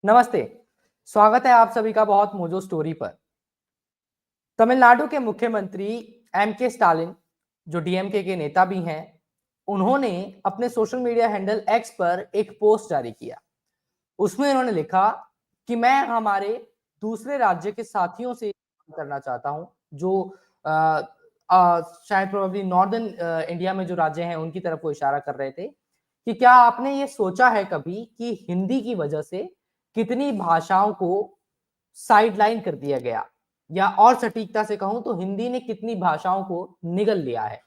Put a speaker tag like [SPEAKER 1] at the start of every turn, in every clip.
[SPEAKER 1] नमस्ते, स्वागत है आप सभी का बहुत मोजो स्टोरी पर। तमिलनाडु के मुख्यमंत्री के स्टालिन, जो डीएमके के नेता भी हैं, उन्होंने अपने सोशल मीडिया हैंडल एक्स पर एक पोस्ट जारी किया। उसमें उन्होंने लिखा कि मैं हमारे दूसरे राज्य के साथियों से करना चाहता हूं, जो शायद प्रोबेबली नॉर्दर्न इंडिया में जो राज्य हैं उनकी तरफ वो इशारा कर रहे थे कि क्या आपने ये सोचा है कभी कि हिंदी की वजह से कितनी भाषाओं को साइडलाइन कर दिया गया, या और सटीकता से कहूं तो हिंदी ने कितनी भाषाओं को निगल लिया है।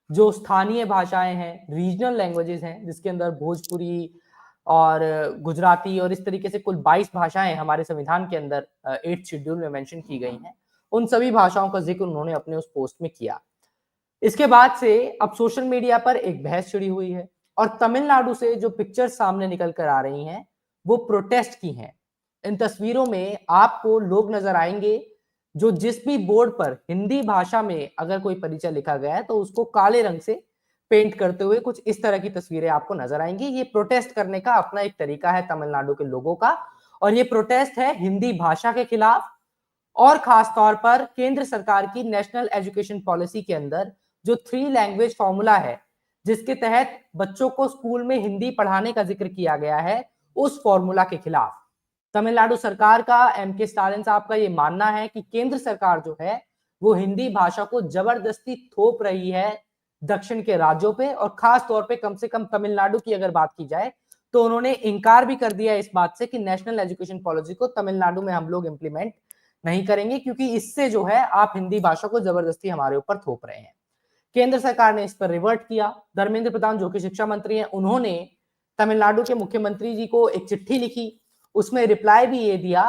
[SPEAKER 1] जो स्थानीय भाषाएं हैं, रीजनल लैंग्वेजेस हैं, जिसके अंदर भोजपुरी और गुजराती और इस तरीके से कुल 22 भाषाएं हमारे संविधान के अंदर 8th शेड्यूल में मेंशन की गई हैं, उन सभी भाषाओं का जिक्र उन्होंने अपने उस पोस्ट में किया। इसके बाद से अब सोशल मीडिया पर एक बहस छिड़ी हुई है और तमिलनाडु से जो पिक्चर्स सामने निकल कर आ रही हैं वो प्रोटेस्ट की हैं। इन तस्वीरों में आपको लोग नजर आएंगे जो जिस भी बोर्ड पर हिंदी भाषा में अगर कोई परिचय लिखा गया है तो उसको काले रंग से पेंट करते हुए कुछ इस तरह की तस्वीरें आपको नजर आएंगी। ये प्रोटेस्ट करने का अपना एक तरीका है तमिलनाडु के लोगों का, और ये प्रोटेस्ट है हिंदी भाषा के खिलाफ और खास तौर पर केंद्र सरकार की नेशनल एजुकेशन पॉलिसी के अंदर जो 3 लैंग्वेज फॉर्मूला है, जिसके तहत बच्चों को स्कूल में हिंदी पढ़ाने का जिक्र किया गया है, उस फॉर्मूला के खिलाफ। तमिलनाडु सरकार का, के स्टालिन साहब का ये मानना है कि केंद्र सरकार जो है वो हिंदी भाषा को जबरदस्ती थोप रही है दक्षिण के राज्यों पे, और खास तौर पे कम से कम तमिलनाडु की अगर बात की जाए तो उन्होंने इनकार भी कर दिया इस बात से कि नेशनल एजुकेशन पॉलिसी को तमिलनाडु में हम लोग इंप्लीमेंट नहीं करेंगे, क्योंकि इससे जो है आप हिंदी भाषा को जबरदस्ती हमारे ऊपर थोप रहे हैं। केंद्र सरकार ने इस पर रिवर्ट किया। धर्मेंद्र प्रधान जो कि शिक्षा मंत्री हैं, उन्होंने तमिलनाडु के मुख्यमंत्री जी को एक चिट्ठी लिखी। उसमें रिप्लाई भी ये दिया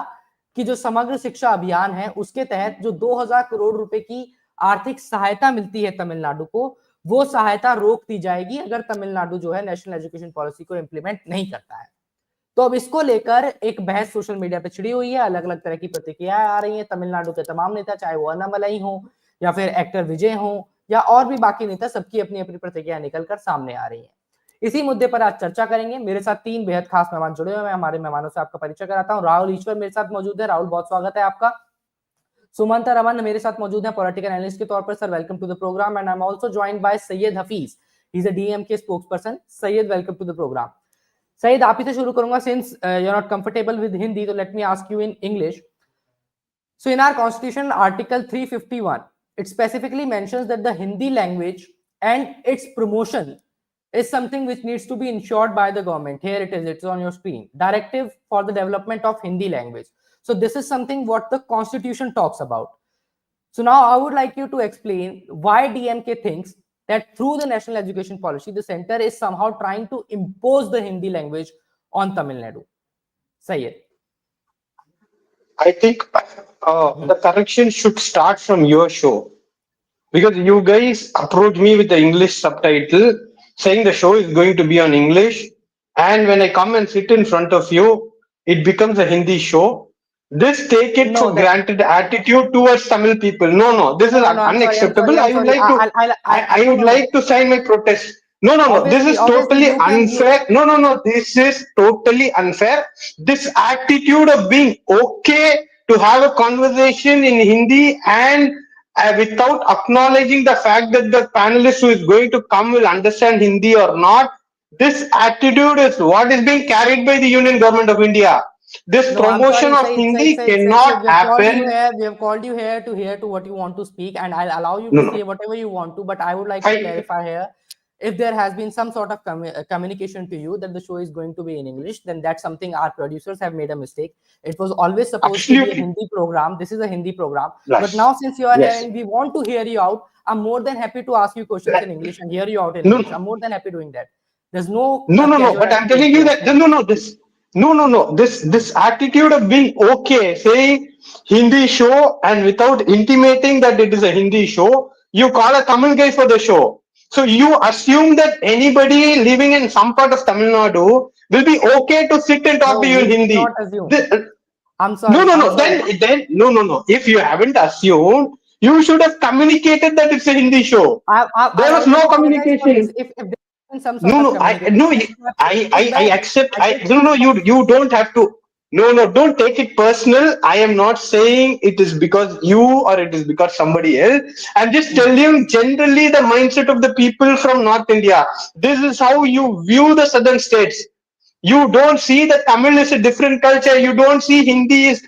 [SPEAKER 1] कि जो समग्र शिक्षा अभियान है उसके तहत जो 2000 करोड़ रुपए की आर्थिक सहायता मिलती है तमिलनाडु को, वो सहायता रोक दी जाएगी अगर तमिलनाडु जो है नेशनल एजुकेशन पॉलिसी को इंप्लीमेंट नहीं करता है। तो अब इसको लेकर एक बहस सोशल मीडिया पे छिड़ी हुई है, अलग अलग तरह की प्रतिक्रियाएं आ रही हैं। तमिलनाडु के तमाम नेता, चाहे वो अन्नामलाई हो या फिर एक्टर विजय हो या और भी बाकी नेता, सबकी अपनी अपनी प्रतिक्रिया निकलकर सामने आ रही है। इसी मुद्दे पर आज चर्चा करेंगे। मेरे साथ 3 बेहद खास मेहमान जुड़े हुए हैं। हमारे मेहमानों से आपका परिचय कराता हूं। राहुल ईश्वर मेरे साथ मौजूद है। राहुल, बहुत स्वागत है आपका। सुमंत रमन मेरे साथ मौजूद है पॉलिटिकल एनालिस्ट के तौर पर। Sir, welcome to the program. And I am also joined by Syed Hafeez, he is a DMK spokesperson. Syed, welcome to the program. Saeed, आप ही से शुरू करूंगा। Since you are not comfortable with Hindi, तो let me ask you in English. So in our constitution, article 351, it specifically mentions that the Hindi language and its promotion is something which needs to be ensured by the government. Here it is, it's on your screen. Directive for the development of Hindi language. So this is something what the constitution talks about. So now I would like you to explain why DMK thinks that through the national education policy, the center is somehow trying to impose the Hindi language on Tamil Nadu. Syed.
[SPEAKER 2] I think the correction should start from your show, because you guys approached me with the English subtitle saying the show is going to be on English, and when I come and sit in front of you, it becomes a Hindi show. This take it for granted attitude towards Tamil people. No, this is unacceptable. I would like to sign my protest. No. This is totally unfair. No. This is totally unfair. This attitude of being okay to have a conversation in Hindi and without acknowledging the fact that the panelist who is going to come will understand Hindi or not. This attitude is what is being carried by the Union Government of India. This promotion of Hindi cannot happen.
[SPEAKER 1] We have called you here to hear to what you want to speak, and I'll allow you to say whatever you want to, but I would like to clarify here. If there has been some sort of communication to you that the show is going to be in English, then that's something our producers have made a mistake. It was always supposed to be a Hindi program. This is a Hindi program. But now since you are here and we want to hear you out, I'm more than happy to ask you questions in English and hear you out in English. I'm more than happy doing that. There's no...
[SPEAKER 2] But I'm telling you that... This attitude of being okay, saying Hindi show and without intimating that it is a Hindi show, you call a Tamil guy for the show. So you assume that anybody living in some part of Tamil Nadu will be okay to sit and talk to you in Hindi.
[SPEAKER 1] I'm sorry.
[SPEAKER 2] No. If you haven't assumed, you should have communicated that it's a Hindi show. There was no communication. I accept. You don't have to No, don't take it personal. I am not saying it is because you or it is because somebody else. I'm just telling you generally the mindset of the people from North India. This is how you view the southern states. You don't see that Tamil is a different culture. You don't see Hindi is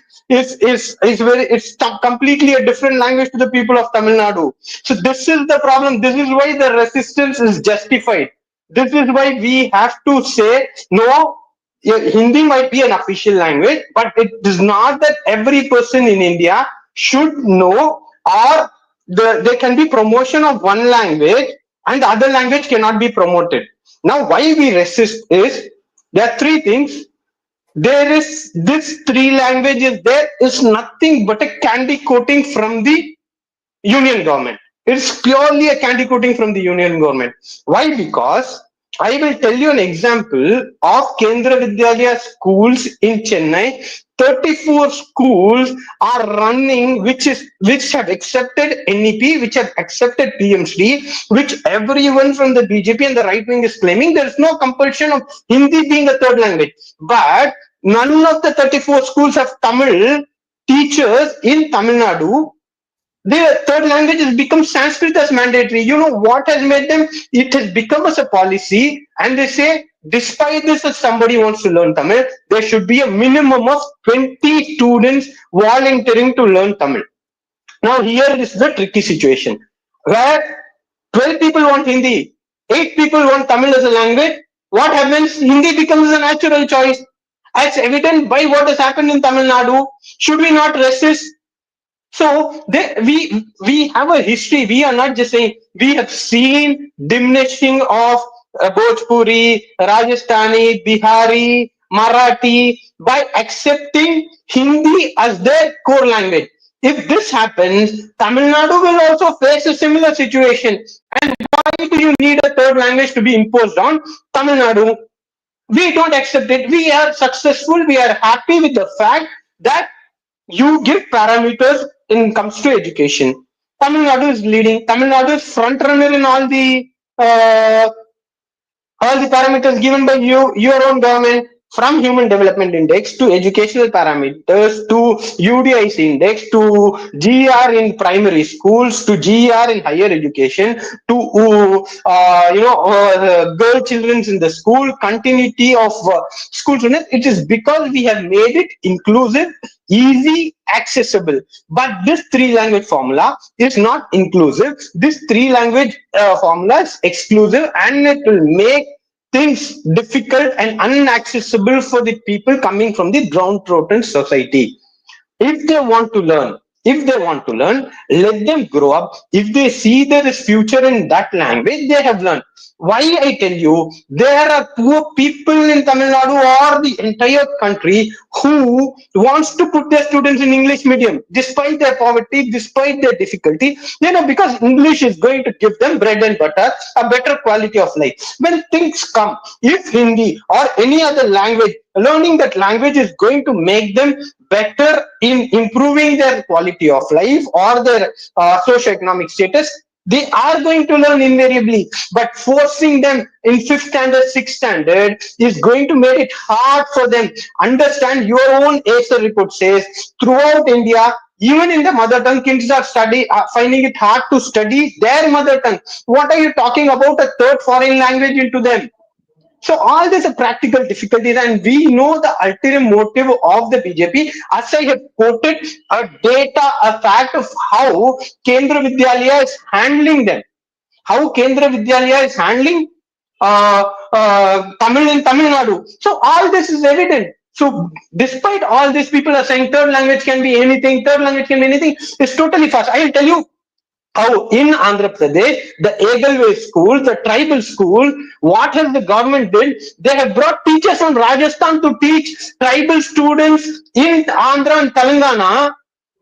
[SPEAKER 2] completely a different language to the people of Tamil Nadu. So this is the problem. This is why the resistance is justified. This is why we have to say no. Yeah, Hindi might be an official language, but it is not that every person in India should know, or there can be promotion of one language and the other language cannot be promoted. Now, why we resist is there are three things. There is this three languages, there is nothing but a candy coating from the union government. It's purely a candy coating from the union government. Why? Because I will tell you an example of Kendra Vidyalaya schools in Chennai. 34 schools are running, which have accepted NEP, which have accepted PMC, which everyone from the BJP and the right wing is claiming. There is no compulsion of Hindi being a third language. But none of the 34 schools have Tamil teachers in Tamil Nadu. The third language has become Sanskrit as mandatory. You know what has made them? It has become as a policy, and they say, despite this, if somebody wants to learn Tamil, there should be a minimum of 20 students volunteering to learn Tamil. Now, here is the tricky situation where 12 people want Hindi, 8 people want Tamil as a language. What happens? Hindi becomes a natural choice. As evident by what has happened in Tamil Nadu, should we not resist? So we have a history. We are not just saying, we have seen diminishing of Bhojpuri, Rajasthani, Bihari, Marathi by accepting Hindi as their core language. If this happens, Tamil Nadu will also face a similar situation. And why do you need a third language to be imposed on Tamil Nadu? We don't accept it. We are successful. We are happy with the fact that you give parameters in comes to education. Tamil Nadu is leading. Tamil Nadu is front runner in uh, all the parameters given by your own government, from human development index to educational parameters to UDIC index to GR in primary schools to GR in higher education to girl children in the school, continuity of school children. It is because we have made it inclusive, easy, accessible. But this three language formula is not inclusive. This three language formula is exclusive, and it will make things difficult and inaccessible for the people coming from the downtrodden society. If they want to learn, let them grow up. If they see there is future in that language, they have learned. Why I tell you, there are poor people in Tamil Nadu or the entire country who wants to put their students in English medium despite their poverty, despite their difficulty, because English is going to give them bread and butter, a better quality of life. When things come, if Hindi or any other language, learning that language is going to make them better in improving their quality of life or their socio-economic status, they are going to learn invariably. But forcing them in fifth standard, sixth standard is going to make it hard for them. Understand, your own ASER report says throughout India, even in the mother tongue, kids are finding it hard to study their mother tongue. What are you talking about a third foreign language into them? So all these are practical difficulties, and we know the ulterior motive of the BJP. As I have quoted a data, a fact of how Kendra Vidyalaya is handling them, how Kendra Vidyalaya is handling Tamil in Tamil Nadu. So all this is evident. So despite all these, people are saying third language can be anything, third language can be anything. It's totally false. I will tell you how in Andhra Pradesh, the Egalway school, the tribal school, what has the government done? They have brought teachers from Rajasthan to teach tribal students in Andhra and Telangana.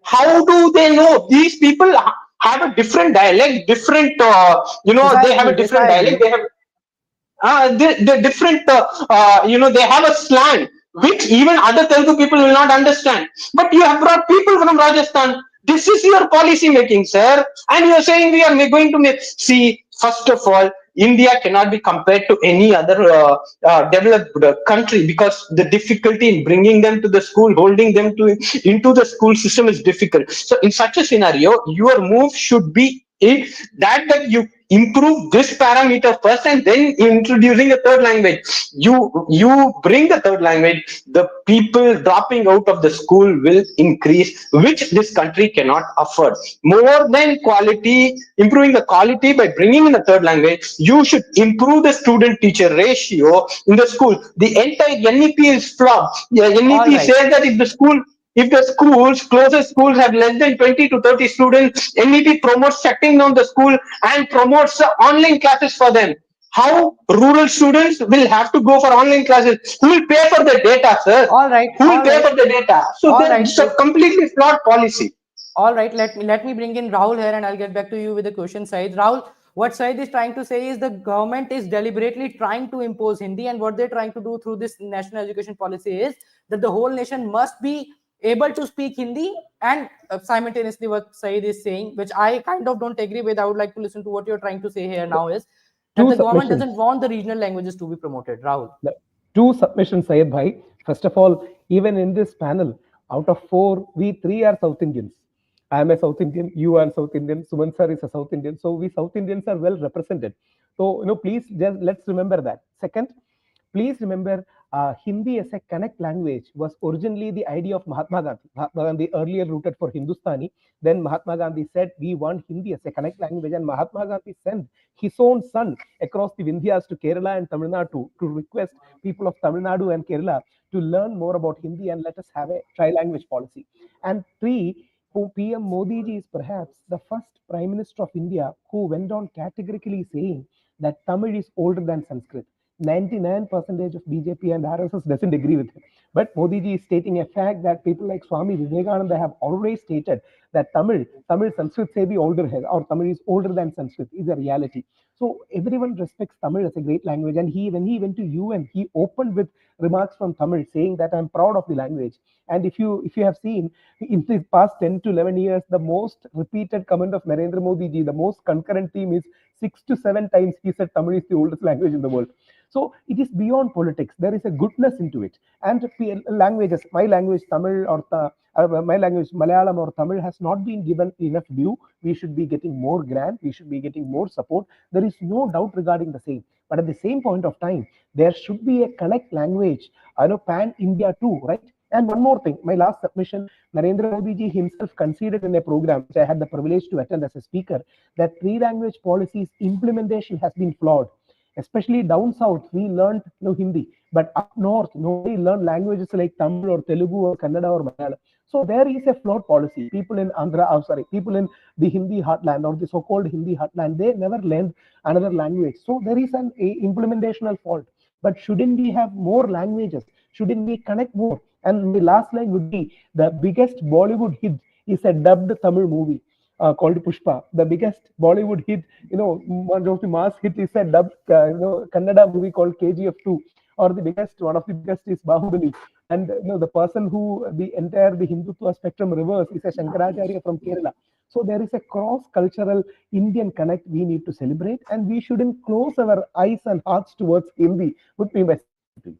[SPEAKER 2] How do they know? These people have a different dialect, different, they have a different dialect. They have the different, they have a slang which even other Telugu people will not understand. But you have brought people from Rajasthan. This is your policy making, sir. And you are saying we are going to make. See, first of all, India cannot be compared to any other developed country, because the difficulty in bringing them to the school, holding them into the school system is difficult. So in such a scenario, your move should be that you improve this parameter first, and then introducing a third language. You bring the third language, the people dropping out of the school will increase, which this country cannot afford. More than quality, improving the quality by bringing in a third language, you should improve the student teacher ratio in the school. The entire NEP is flawed. The NEP
[SPEAKER 1] right.
[SPEAKER 2] says that if the closest schools have less than 20 to 30 students, NEP promotes shutting down the school and promotes online classes for them. How rural students will have to go for online classes? Who will pay for the data, sir?
[SPEAKER 1] All right.
[SPEAKER 2] Who will pay for the data? So
[SPEAKER 1] All right.
[SPEAKER 2] it's a completely flawed policy.
[SPEAKER 1] All right, let me bring in Rahul here, and I'll get back to you with the question. Syed, Rahul, what Syed is trying to say is the government is deliberately trying to impose Hindi, and what they're trying to do through this national education policy is that the whole nation must be able to speak Hindi, and simultaneously what Syed is saying, which I kind of don't agree with. I would like to listen to what you're trying to say here now, is that the government doesn't want the regional languages to be promoted. Rahul.
[SPEAKER 3] Two submissions, Syed Bhai. First of all, even in this panel, out of 4, we 3 are South Indians. I am a South Indian, you are South Indian, Sumant sir is a South Indian. So we South Indians are well represented. So, please just let's remember that. Second, please remember Hindi as a connect language was originally the idea of Mahatma Gandhi. Mahatma Gandhi earlier rooted for Hindustani. Then Mahatma Gandhi said, we want Hindi as a connect language. And Mahatma Gandhi sent his own son across the Vindhyas to Kerala and Tamil Nadu to request people of Tamil Nadu and Kerala to learn more about Hindi and let us have a tri-language policy. And 3, PM Modi ji is perhaps the first Prime Minister of India who went on categorically saying that Tamil is older than Sanskrit. 99% of BJP and RSS doesn't agree with him. But Modi ji is stating a fact that people like Swami Vivekananda have always stated that Tamil Sanskrit se bhi older hai, or Tamil is older than Sanskrit is a reality. So everyone respects Tamil as a great language. And when he went to UN, he opened with remarks from Tamil saying that I'm proud of the language. And if you have seen in the past 10 to 11 years, the most repeated comment of Narendra Modi ji, the most concurrent theme is 6 to 7 times he said Tamil is the oldest language in the world. So it is beyond politics. There is a goodness into it. And languages, my language Tamil or my language Malayalam or Tamil has not been given enough due. We should be getting more grant. We should be getting more support. There is no doubt regarding the same. But at the same point of time, there should be a connect language, pan-India too, right? And one more thing, my last submission, Narendra Modi ji himself conceded in a program, which I had the privilege to attend as a speaker, that 3-language policies implementation has been flawed. Especially down south, we learned Hindi, but up north, nobody learned languages like Tamil or Telugu or Kannada or Malayalam. So there is a flawed policy. People in people in the Hindi heartland or the so-called Hindi heartland, they never learned another language. So there is an implementational fault. But shouldn't we have more languages? Shouldn't we connect more? And the last line would be, the biggest Bollywood hit is a dubbed Tamil movie called Pushpa. The biggest Bollywood hit, one of the mass hit is a dubbed Kannada movie called KGF 2. Or one of the biggest is Bahubali. And the person who the Hindutva spectrum reverse is a Shankaracharya from Kerala. So there is a cross-cultural Indian connect we need to celebrate, and we shouldn't close our eyes and hearts towards Hindi, would be my suggestion.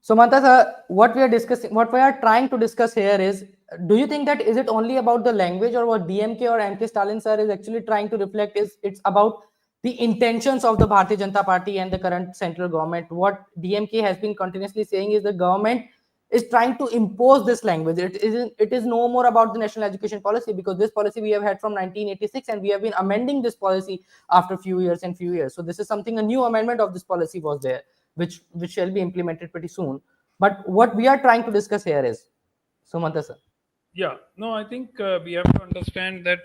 [SPEAKER 1] So Manta, what we are trying to discuss here is, do you think that is it only about the language, or what DMK or MK Stalin sir is actually trying to reflect is it's about the intentions of the Bharatiya Janata Party and the current central government? What DMK has been continuously saying is the government is trying to impose this language. It is no more about the national education policy, because this policy we have had from 1986, and we have been amending this policy after few years. So this is something, a new amendment of this policy was there, which shall be implemented pretty soon. But what we are trying to discuss here is, Sumanta sir.
[SPEAKER 4] Yeah, no, I think we have to understand that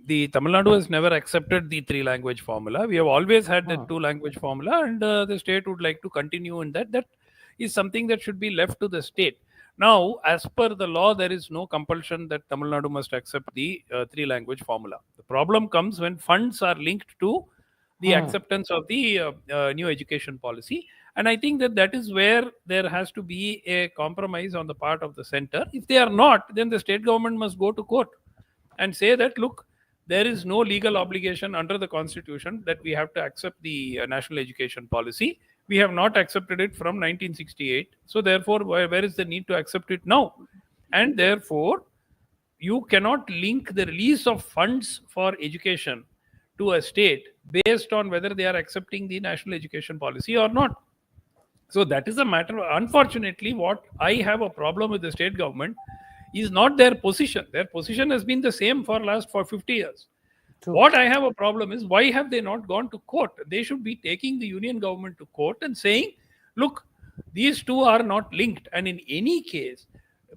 [SPEAKER 4] the Tamil Nadu has never accepted the 3-language formula. We have always had the 2-language formula, and the state would like to continue in that. That is something that should be left to the state. Now, as per the law, there is no compulsion that Tamil Nadu must accept the 3-language formula. The problem comes when funds are linked to the acceptance of the new education policy. And I think that is where there has to be a compromise on the part of the center. If they are not, then the state government must go to court and say that, look, there is no legal obligation under the constitution that we have to accept the national education policy. We have not accepted it from 1968. So therefore, where is the need to accept it now? And therefore, you cannot link the release of funds for education to a state based on whether they are accepting the national education policy or not. So that is a matter. Unfortunately, what I have a problem with the state government is not their position. Their position has been the same for 50 years.
[SPEAKER 1] True.
[SPEAKER 4] What I have a problem is, why have they not gone to court? They should be taking the union government to court and saying, look, these two are not linked. And in any case,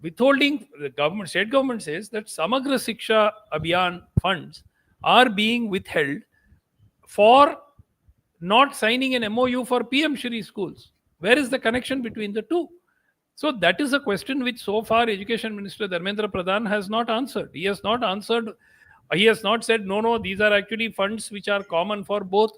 [SPEAKER 4] withholding, the government, state government says that Samagra Shiksha Abhiyan funds are being withheld for not signing an MOU for PM Shri schools. Where is the connection between the two? So that is a question which so far Education Minister Dharmendra Pradhan has not answered. He has not answered. He has not said, no, these are actually funds which are common for both.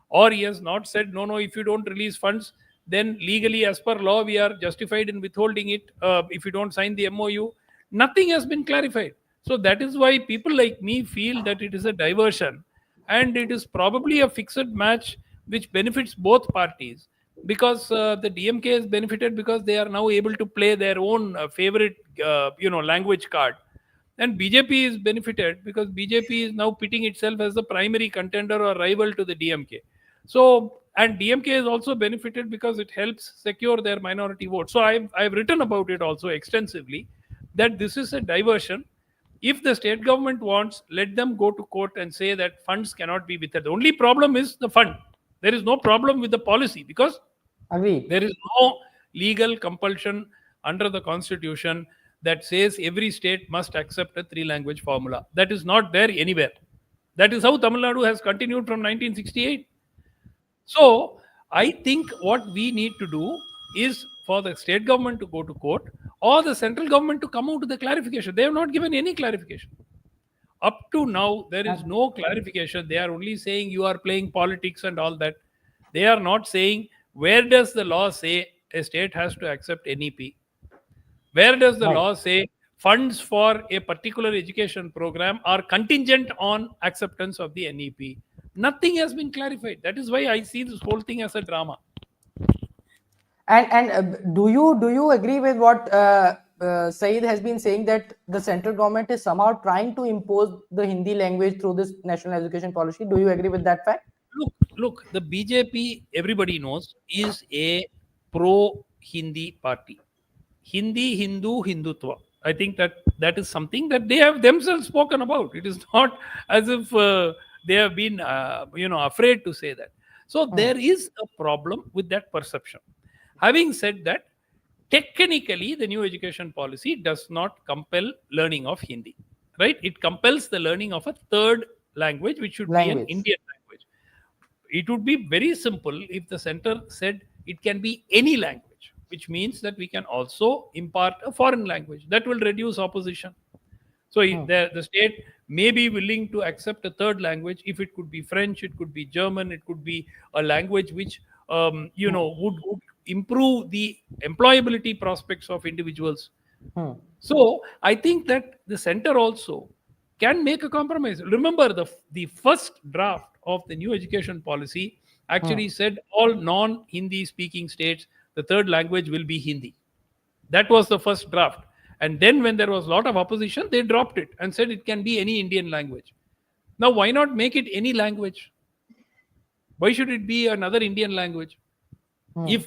[SPEAKER 4] Or he has not said, no, if you don't release funds, then legally, as per law, we are justified in withholding it if you don't sign the MOU. Nothing has been clarified. So that is why people like me feel that it is a diversion, and it is probably a fixed match which benefits both parties, because the DMK is benefited because they are now able to play their own favorite language card, and BJP is benefited because BJP is now pitting itself as the primary contender or rival to the DMK. So, and DMK is also benefited because it helps secure their minority vote. So I've written about it also extensively, that this is a diversion. If the state government wants, let them go to court and say that funds cannot be withheld. The only problem is the fund. There is no problem with the policy, because
[SPEAKER 1] Agreed.
[SPEAKER 4] there is no legal compulsion under the constitution that says every state must accept a 3-language formula. That is not there anywhere. That is how Tamil Nadu has continued from 1968. So I think what we need to do is for the state government to go to court, or the central government to come out with the clarification. They have not given any clarification. Up to now, there is no clarification. They are only saying you are playing politics and all that. They are not saying, where does the law say a state has to accept NEP? Where does the law say funds for a particular education program are contingent on acceptance of the NEP? Nothing has been clarified. That is why I see this whole thing as a drama.
[SPEAKER 1] And do you agree with what Syed has been saying, that the central government is somehow trying to impose the Hindi language through this national education policy? Do you agree with that fact?
[SPEAKER 4] Look, the BJP, everybody knows, is a pro-Hindi party. Hindi, Hindu, Hindutva. I think that is something that they have themselves spoken about. It is not as if they have been, afraid to say that. So there is a problem with that perception. Having said that, technically, the new education policy does not compel learning of Hindi, right? It compels the learning of a third language, which should be an Indian language. It would be very simple if the center said it can be any language, which means that we can also impart a foreign language. That will reduce opposition. So the state may be willing to accept a third language. If it could be French, it could be German, it could be a language which would improve the employability prospects of individuals. So I think that the center also can make a compromise. Remember, the first draft of the new education policy actually said all non-Hindi speaking states, the third language will be Hindi. That was the first draft. And then when there was a lot of opposition, they dropped it and said it can be any Indian language. Now, why not make it any language? Why should it be another Indian language? If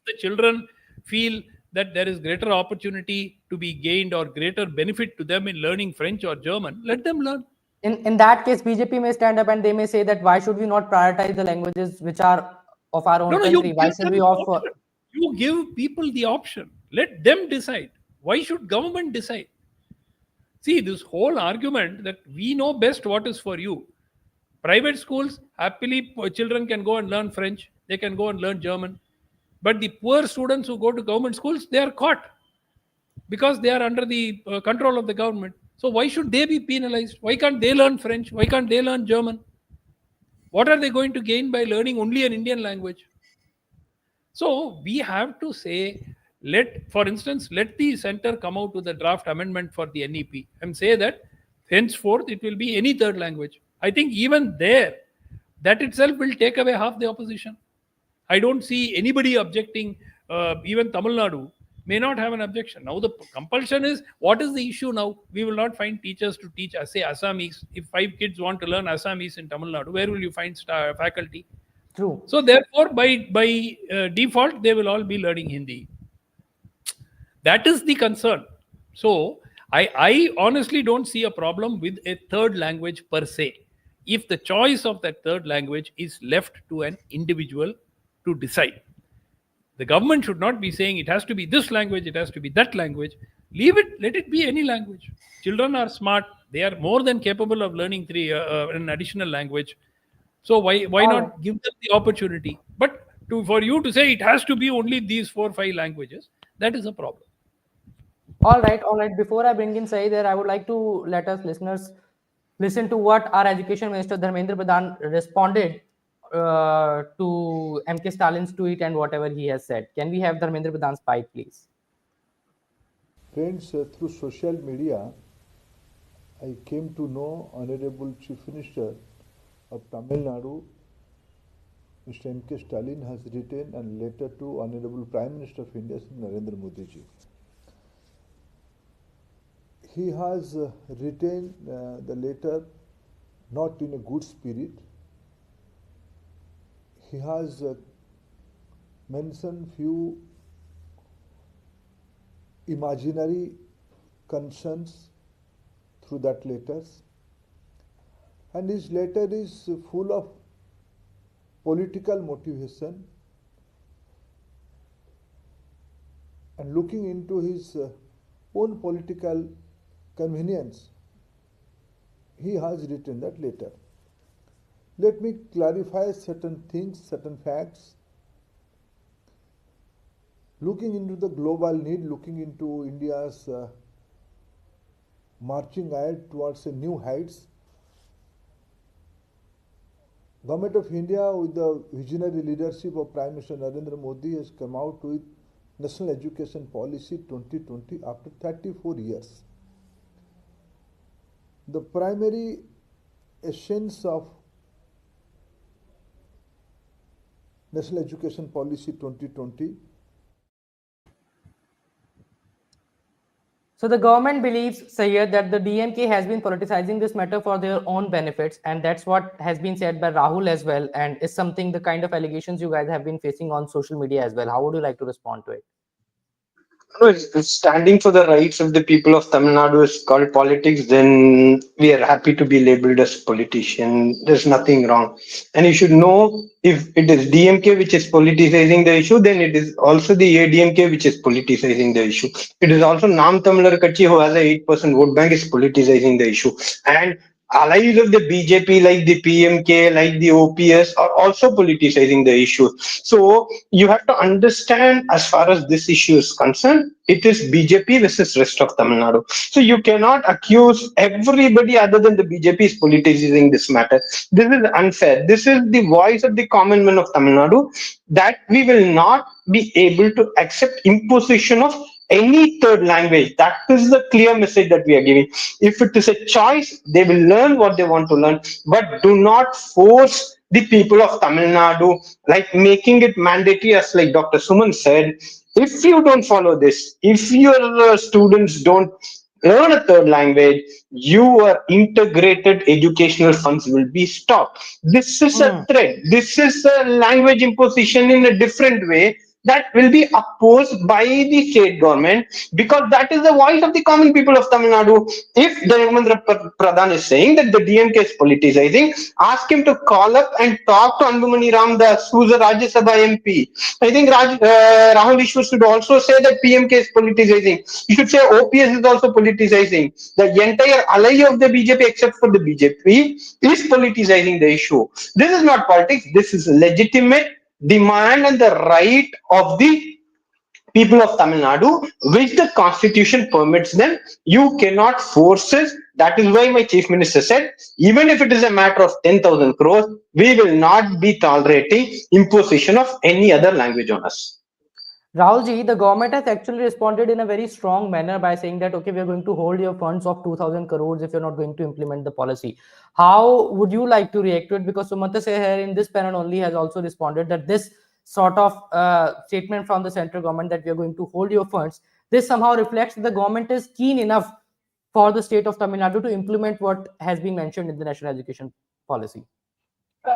[SPEAKER 4] the children feel that there is greater opportunity to be gained or greater benefit to them in learning French or German, let them learn.
[SPEAKER 1] In that case, BJP may stand up and they may say that why should we not prioritize the languages which are of our own country? Why should we offer?
[SPEAKER 4] You give people the option. Let them decide. Why should government decide? See, this whole argument that we know best what is for you. Private schools, happily, children can go and learn French. They can go and learn German. But the poor students who go to government schools, they are caught because they are under the control of the government. So why should they be penalized? Why can't they learn French? Why can't they learn German? What are they going to gain by learning only an Indian language? So we have to say, for instance, let the center come out with a draft amendment for the NEP and say that henceforth it will be any third language. I think even there, that itself will take away half the opposition. I don't see anybody objecting. Even Tamil Nadu may not have an objection. Now the compulsion is, what is the issue now? We will not find teachers to teach, say, Assamese. If 5 kids want to learn Assamese in Tamil Nadu, where will you find faculty?
[SPEAKER 1] True.
[SPEAKER 4] So therefore, by default, they will all be learning Hindi. That is the concern. So I honestly don't see a problem with a third language per se, if the choice of that third language is left to an individual to decide. The government should not be saying it has to be this language, it has to be that language. Leave it, let it be any language. Children are smart. They are more than capable of learning an additional language. So why not give them the opportunity? But for you to say it has to be only these 4 or 5 languages, that is a problem.
[SPEAKER 1] All right. Before I bring in Syed there, I would like to let us listeners listen to what our Education Minister Dharmendra Pradhan responded to MK Stalin's tweet and whatever he has said. Can we have Dharmendra Pradhan's pipe, please?
[SPEAKER 5] Friends, through social media, I came to know Honorable Chief Minister of Tamil Nadu, Mr. MK Stalin, has written a letter to Honorable Prime Minister of India, Narendra Modi ji. He has written the letter not in a good spirit. He has mentioned few imaginary concerns through that letters, and his letter is full of political motivation, and looking into his own political convenience, he has written that letter. Let me clarify certain things, certain facts. Looking into the global need, looking into India's marching ahead towards a new heights, Government of India with the visionary leadership of Prime Minister Narendra Modi has come out with National Education Policy 2020 after 34 years. The primary essence of National Education Policy 2020.
[SPEAKER 1] So the government believes, Syed, that the DMK has been politicizing this matter for their own benefits, and that's what has been said by Rahul as well, and is something the kind of allegations you guys have been facing on social media as well. How would you like to respond to it?
[SPEAKER 2] No, it's standing for the rights of the people of Tamil Nadu is called politics, then we are happy to be labeled as politician. There's nothing wrong. And you should know, if it is DMK which is politicizing the issue, then it is also the ADMK which is politicizing the issue. It is also Nam Tamilar Kachi, who has a 8% vote bank, is politicizing the issue. And allies of the BJP, like the PMK, like the OPS, are also politicizing the issue. So you have to understand, as far as this issue is concerned, it is BJP versus rest of Tamil Nadu. So you cannot accuse everybody other than the BJP is politicizing this matter. This is unfair. This is the voice of the common man of Tamil Nadu, that we will not be able to accept imposition of any third language. That is the clear message that we are giving. If it is a choice, they will learn what they want to learn, but do not force the people of Tamil Nadu, like making it mandatory, as like Dr. Sumant said. If you don't follow this, if your students don't learn a third language, your integrated educational funds will be stopped. This is a threat. This is a language imposition in a different way that will be opposed by the state government, because that is the voice of the common people of Tamil Nadu. If Dharmendra Pradhan is saying that the DMK is politicizing, ask him to call up and talk to Anbumani Ramdas, who is a Rajya Sabha MP. I think Rahul Easwar should also say that PMK is politicizing. You should say OPS is also politicizing. The entire ally of the BJP, except for the BJP, is politicizing the issue. This is not politics. This is legitimate demand and the right of the people of Tamil Nadu, which the constitution permits them. You cannot force it. That is why my chief minister said, even if it is a matter of 10,000 crores, we will not be tolerating imposition of any other language on us.
[SPEAKER 1] Rahul ji, the government has actually responded in a very strong manner by saying that, okay, we are going to hold your funds of 2,000 crores if you're not going to implement the policy. How would you like to react to it? Because Sumant here in this panel only has also responded that this sort of statement from the central government that we are going to hold your funds, this somehow reflects that the government is keen enough for the state of Tamil Nadu to implement what has been mentioned in the national education policy.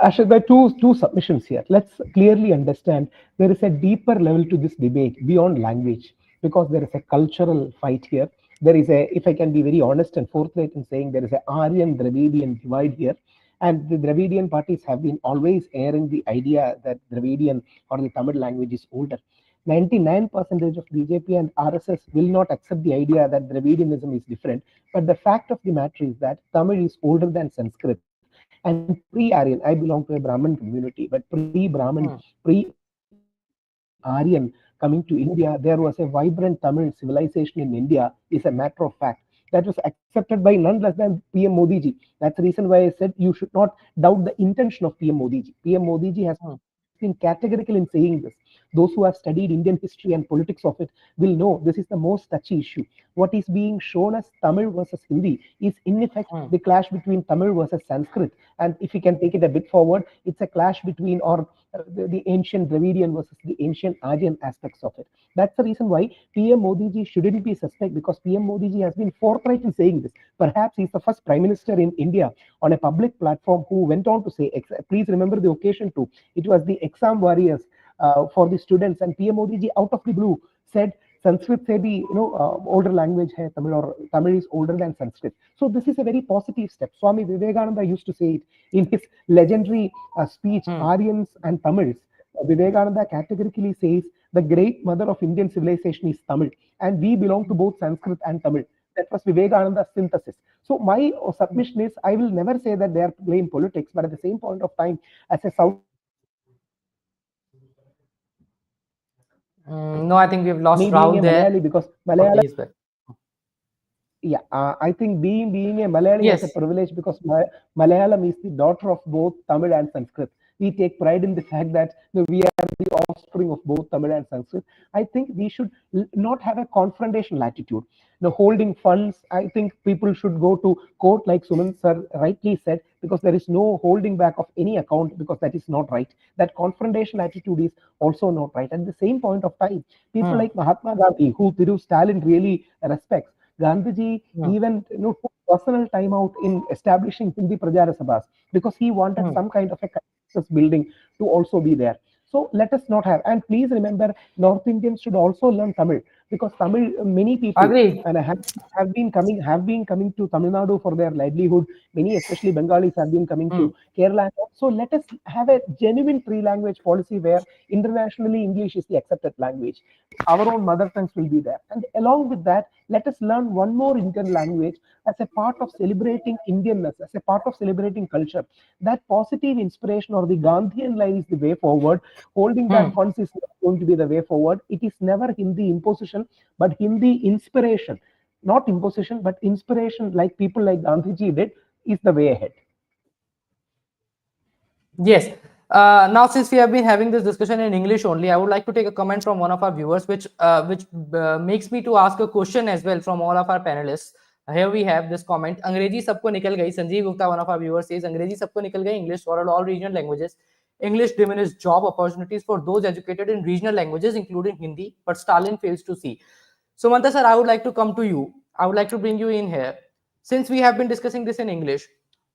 [SPEAKER 3] Ashad, by two submissions here. Let's clearly understand there is a deeper level to this debate beyond language, because there is a cultural fight here. There is a, if I can be very honest and forthright in saying, there is a Aryan Dravidian divide here. And the Dravidian parties have been always airing the idea that Dravidian or the Tamil language is older. 99% of BJP and RSS will not accept the idea that Dravidianism is different. But the fact of the matter is that Tamil is older than Sanskrit. And pre-Aryan, I belong to a Brahmin community, but pre-Brahmin, pre-Aryan coming to India, there was a vibrant Tamil civilization in India, is a matter of fact. That was accepted by none less than PM Modi ji. That's the reason why I said you should not doubt the intention of PM Modi ji. PM Modi ji has been categorical in saying this. Those who have studied Indian history and politics of it will know this is the most touchy issue. What is being shown as Tamil versus Hindi is in effect the clash between Tamil versus Sanskrit. And if you can take it a bit forward, it's a clash between or the ancient Dravidian versus the ancient Aryan aspects of it. That's the reason why PM Modi ji shouldn't be suspect, because PM Modi ji has been forthright in saying this. Perhaps he's the first prime minister in India on a public platform who went on to say, please remember the occasion too. It was the exam warriors for the students, and PM Modi ji out of the blue said Sanskrit se bhi, older language hai Tamil, or Tamil is older than Sanskrit. So this is a very positive step. Swami Vivekananda used to say it in his legendary speech, Aryans and Tamils. Vivekananda categorically says the great mother of Indian civilization is Tamil, and we belong to both Sanskrit and Tamil. That was Vivekananda's synthesis. So my submission is, I will never say that they are playing politics, but at the same point of time, as a South
[SPEAKER 1] No, I think we've lost
[SPEAKER 3] me being
[SPEAKER 1] Rahul
[SPEAKER 3] a
[SPEAKER 1] there.
[SPEAKER 3] Malayali, because
[SPEAKER 1] Okay,
[SPEAKER 3] Malayalam,
[SPEAKER 1] he's back.
[SPEAKER 3] yeah, I think being a Malayali
[SPEAKER 1] Yes.
[SPEAKER 3] is a privilege, because Malayalam is the daughter of both Tamil and Sanskrit. We take pride in the fact that we are the offspring of both Tamil and Sanskrit. I think we should not have a confrontational attitude. Holding funds, I think people should go to court, like Sumant sir rightly said, because there is no holding back of any account, because that is not right. That confrontational attitude is also not right. At the same point of time, people like Mahatma Gandhi, who Stalin really respects, Gandhiji even took personal time out in establishing Hindi Prajara Sabhas, because he wanted some kind of a consensus building to also be there. So let us not have, and please remember, North Indians should also learn Tamil, because Tamil, many people
[SPEAKER 1] Agree.
[SPEAKER 3] and have been coming to Tamil Nadu for their livelihood. Many, especially Bengalis, have been coming to Kerala. So let us have a genuine three-language policy where internationally English is the accepted language. Our own mother tongues will be there, and along with that, let us learn one more Indian language as a part of celebrating Indianness, as a part of celebrating culture. That positive inspiration or the Gandhian line is the way forward. Holding back funds is not going to be the way forward. It is never Hindi imposition, but Hindi inspiration. Not imposition, but inspiration, like people like Gandhiji did, is the way ahead.
[SPEAKER 1] Yes. Now, since we have been having this discussion in English only, I would like to take a comment from one of our viewers, which makes me to ask a question as well from all of our panelists. Here we have this comment: Angrezi sabko nikal gayi. Sanjeev Gupta, one of our viewers, says Angrezi sabko nikal gayi. English for all regional languages. English diminishes job opportunities for those educated in regional languages, including Hindi. But Stalin fails to see. Sumanta sir, I would like to come to you. I would like to bring you in here. Since we have been discussing this in English,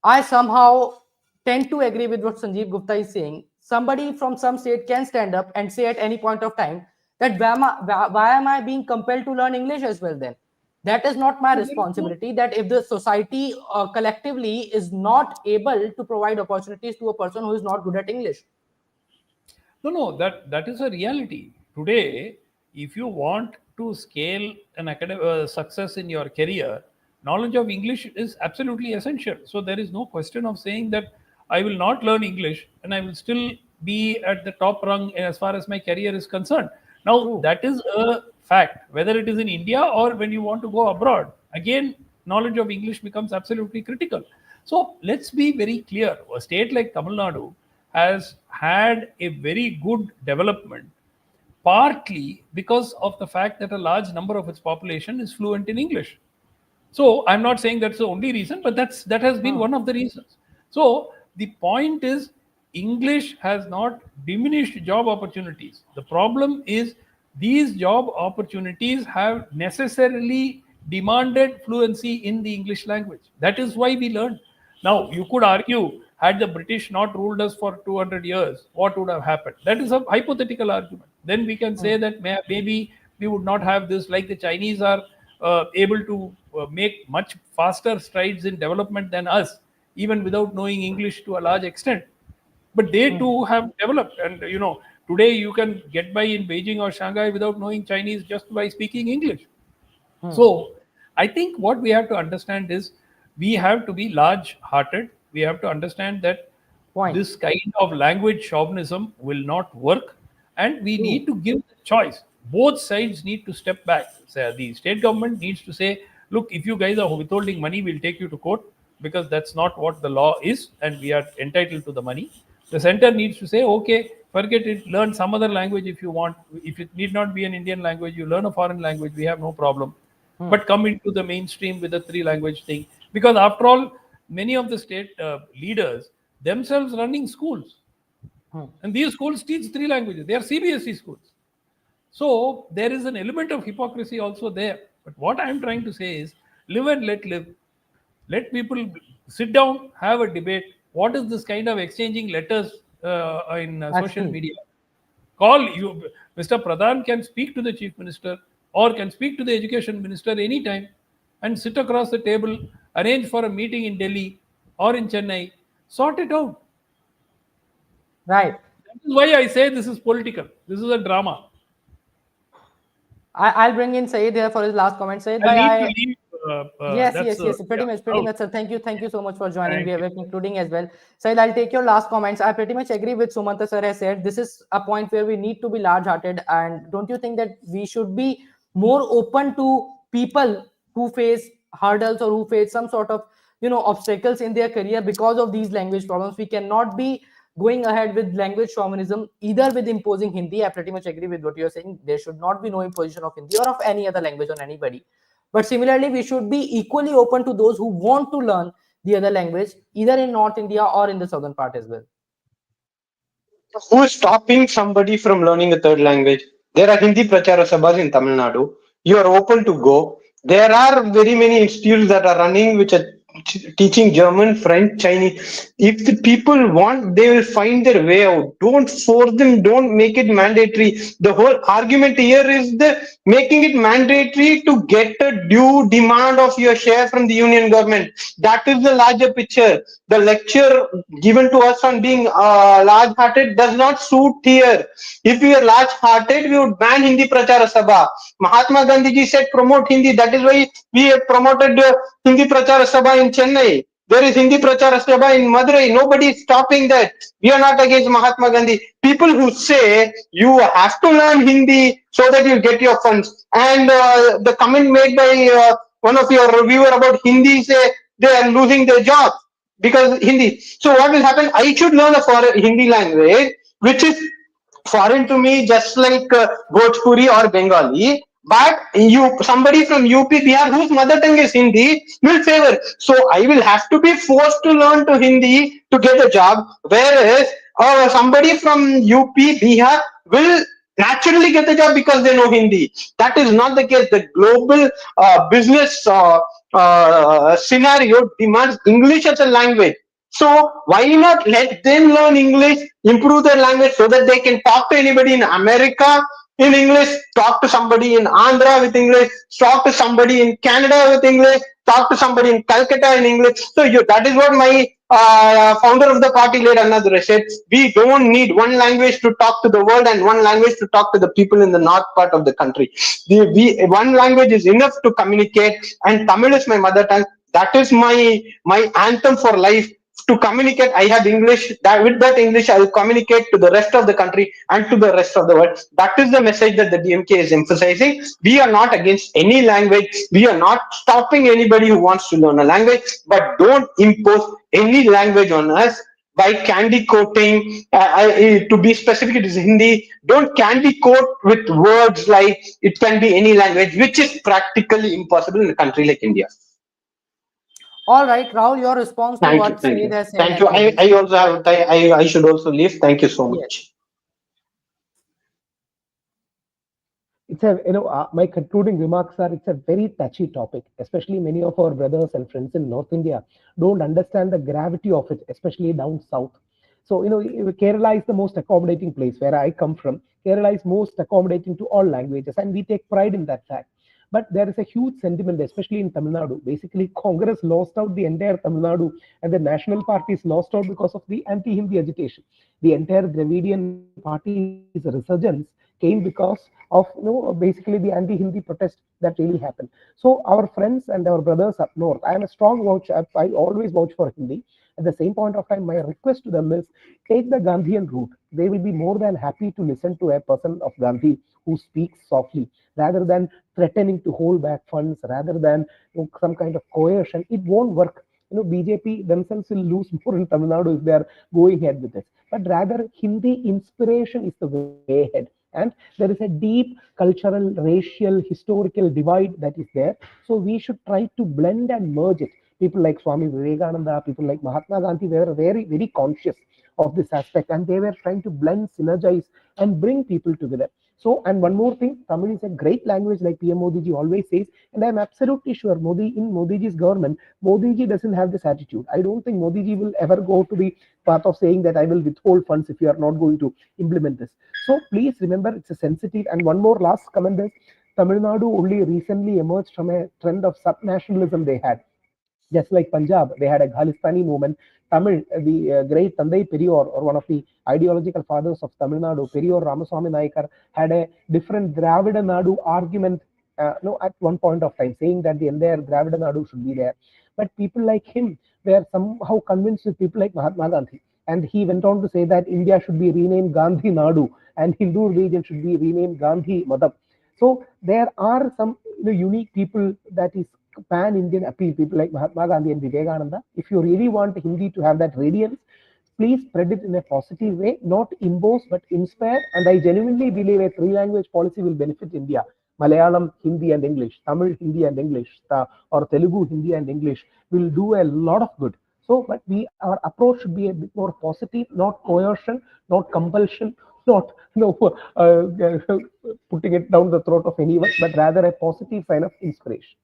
[SPEAKER 1] I somehow tend to agree with what Sanjeev Gupta is saying. Somebody from some state can stand up and say at any point of time that why am I being compelled to learn English as well then? That is not my responsibility. That if the society collectively is not able to provide opportunities to a person who is not good at English.
[SPEAKER 4] No, that is a reality. Today, if you want to scale an academic success in your career, knowledge of English is absolutely essential. So there is no question of saying that I will not learn English and I will still be at the top rung as far as my career is concerned. Now, that is a fact, whether it is in India or when you want to go abroad. Again, knowledge of English becomes absolutely critical. So let's be very clear. A state like Tamil Nadu has had a very good development, partly because of the fact that a large number of its population is fluent in English. So I'm not saying that's the only reason, but that has been one of the reasons. So the point is, English has not diminished job opportunities. The problem is these job opportunities have necessarily demanded fluency in the English language. That is why we learned. Now, you could argue, had the British not ruled us for 200 years, what would have happened? That is a hypothetical argument. Then we can say that maybe we would not have this, like the Chinese are able to make much faster strides in development than us, even without knowing English to a large extent. But they too have developed. And, today you can get by in Beijing or Shanghai without knowing Chinese just by speaking English. So I think what we have to understand is we have to be large-hearted. We have to understand that this kind of language chauvinism will not work, and we need to give the choice. Both sides need to step back. So the state government needs to say, look, if you guys are withholding money, we'll take you to court, because that's not what the law is, and we are entitled to the money. The center needs to say, okay, forget it, learn some other language if you want. If it need not be an Indian language, you learn a foreign language, we have no problem. But come into the mainstream with a 3-language thing. Because after all, many of the state leaders themselves running schools. And these schools teach 3 languages. They are CBSE schools. So there is an element of hypocrisy also there. But what I am trying to say is, live and let live. Let people sit down, have a debate. What is this kind of exchanging letters in social media? Call you, Mr. Pradhan can speak to the Chief Minister or can speak to the Education Minister anytime and sit across the table, arrange for a meeting in Delhi or in Chennai, sort it out.
[SPEAKER 1] Right.
[SPEAKER 4] That is why I say this is political. This is a drama.
[SPEAKER 1] I'll bring in Syed here for his last comment. Syed, yes, pretty much, sir. Thank you so much for joining. We are concluding as well. Syed, I'll take your last comments. I pretty much agree with Sumant sir has said. This is a point where we need to be large-hearted, and don't you think that we should be more open to people who face hurdles or who face some sort of obstacles in their career because of these language problems? We cannot be going ahead with language chauvinism, either with imposing Hindi. I pretty much agree with what you're saying. There should not be no imposition of Hindi or of any other language on anybody. But similarly, we should be equally open to those who want to learn the other language, either in North India or in the southern part as well.
[SPEAKER 2] Who is stopping somebody from learning a third language? There are Hindi Prachara Sabhas in Tamil Nadu. You are open to go. There are very many institutes that are running which are teaching German, French, Chinese. If the people want, they will find their way out. Don't force them. Don't make it mandatory. The whole argument here is the making it mandatory to get a due demand of your share from the union government. That is the larger picture. The lecture given to us on being large-hearted does not suit here. If we are large-hearted, we would ban Hindi Prachara Sabha. Mahatma Gandhi ji said promote Hindi. That is why we have promoted Hindi Prachara Sabha in Chennai. There is Hindi Prachara Sabha in Madurai. Nobody is stopping that. We are not against Mahatma Gandhi. People who say you have to learn Hindi so that you get your funds. And the comment made by one of your reviewer about Hindi, say they are losing their job because Hindi. So what will happen? I should learn a foreign Hindi language, which is foreign to me, just like Bhojpuri or Bengali. But somebody from UP, Bihar, whose mother tongue is Hindi, will favor. So I will have to be forced to learn to Hindi to get a job, whereas somebody from UP, Bihar will naturally get the job because they know Hindi. That is not the case. The global business scenario demands English as a language. So why not let them learn English, improve their language so that they can talk to anybody in America in English, talk to somebody in Andhra with English, talk to somebody in Canada with English, talk to somebody in Calcutta in English. So that is what my founder of the party, Late Annadure, said. We don't need one language to talk to the world and one language to talk to the people in the north part of the country. One language is enough to communicate, and Tamil is my mother tongue. That is my anthem for life. To communicate, I have English. With that English, I will communicate to the rest of the country and to the rest of the world. That is the message that the DMK is emphasizing. We are not against any language. We are not stopping anybody who wants to learn a language, but don't impose any language on us. by candy coating. To be specific, it is Hindi. Don't candy coat with words like it can be any language, which is practically impossible in a country like India.
[SPEAKER 1] All right, Rahul, your response to
[SPEAKER 2] Thank you,
[SPEAKER 1] what
[SPEAKER 2] thank
[SPEAKER 1] Syed
[SPEAKER 2] you,
[SPEAKER 1] has said
[SPEAKER 2] thank
[SPEAKER 1] and
[SPEAKER 2] you.
[SPEAKER 1] to this.
[SPEAKER 2] I also have. I should also leave. Thank you so
[SPEAKER 1] Yes.
[SPEAKER 2] much.
[SPEAKER 3] It's a, my concluding remarks are, it's a very touchy topic, especially many of our brothers and friends in North India don't understand the gravity of it, especially down south. So, Kerala is the most accommodating place where I come from. Kerala is most accommodating to all languages, and we take pride in that fact. But there is a huge sentiment, especially in Tamil Nadu. Basically, Congress lost out the entire Tamil Nadu, and the national parties lost out because of the anti-Hindi agitation. The entire Dravidian party's resurgence came because of basically the anti-Hindi protest that really happened. So our friends and our brothers up north, I am a strong vouch. I always vouch for Hindi. At the same point of time, my request to them is take the Gandhian route. They will be more than happy to listen to a person of Gandhi who speaks softly, rather than threatening to hold back funds, rather than some kind of coercion. It won't work. BJP themselves will lose more in Tamil Nadu if they are going ahead with this. But rather, Hindi inspiration is the way ahead. And there is a deep cultural, racial, historical divide that is there. So we should try to blend and merge it. People like Swami Vivekananda, people like Mahatma Gandhi, they were very, very conscious of this aspect, and they were trying to blend, synergize, and bring people together. So, and one more thing, Tamil is a great language, like PM Modi ji always says, and I'm absolutely sure in Modi ji's government, Modi ji doesn't have this attitude. I don't think Modi ji will ever go to the path of saying that I will withhold funds if you are not going to implement this. So please remember, it's a sensitive. And one more last comment is, Tamil Nadu only recently emerged from a trend of sub-nationalism they had. Just like Punjab, they had a Khalistani movement. Tamil, the great Tandai Periyar, or one of the ideological fathers of Tamil Nadu, Periyar Ramaswamy Nayakar, had a different Dravida Nadu argument at one point of time, saying that the entire Dravida Nadu should be there. But people like him were somehow convinced with people like Mahatma Gandhi. And he went on to say that India should be renamed Gandhi Nadu and Hindu region should be renamed Gandhi Madhab. So there are some unique people that is pan-Indian appeal, people like Mahatma Gandhi and Vivekananda. If you really want Hindi to have that radiance, please spread it in a positive way, not impose but inspire. And I genuinely believe a three-language policy will benefit India. Malayalam, Hindi and English, Tamil, Hindi and English, or Telugu, Hindi and English will do a lot of good. So, but our approach should be a bit more positive, not coercion, not compulsion, not putting it down the throat of anyone, but rather a positive sign of inspiration.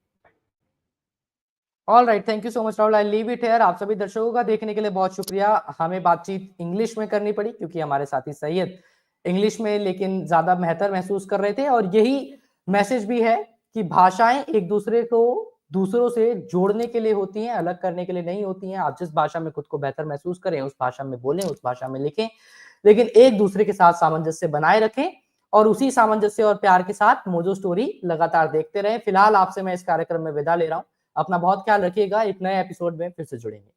[SPEAKER 1] All right, thank you so much Rahul, I leave it here. आप सभी दर्शकों का देखने के लिए बहुत शुक्रिया। हमें बातचीत इंग्लिश में करनी पड़ी क्योंकि हमारे साथी सैयद इंग्लिश में लेकिन ज्यादा बेहतर महसूस कर रहे थे, और यही मैसेज भी है कि भाषाएं एक दूसरे को दूसरों से जोड़ने के लिए होती हैं, अलग करने के लिए नहीं होती हैं। आप जिस भाषा में खुद को बेहतर महसूस करें उस भाषा में बोलें, उस भाषा में लिखें, लेकिन एक दूसरे के साथ सामंजस्य बनाए रखें, और उसी सामंजस्य और प्यार के साथ मोजो स्टोरी लगातार देखते रहें। फिलहाल आपसे मैं इस कार्यक्रम में विदा ले रहा हूं। अपना बहुत ख्याल रखिएगा। एक नए एपिसोड में फिर से जुड़ेंगे।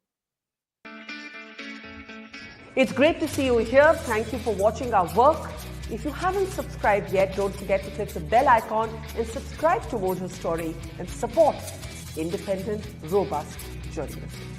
[SPEAKER 6] It's great to see you here. Thank you for watching our work. If you haven't subscribed yet, don't forget to click the bell icon and subscribe to Mojo Story and support independent, robust journalism.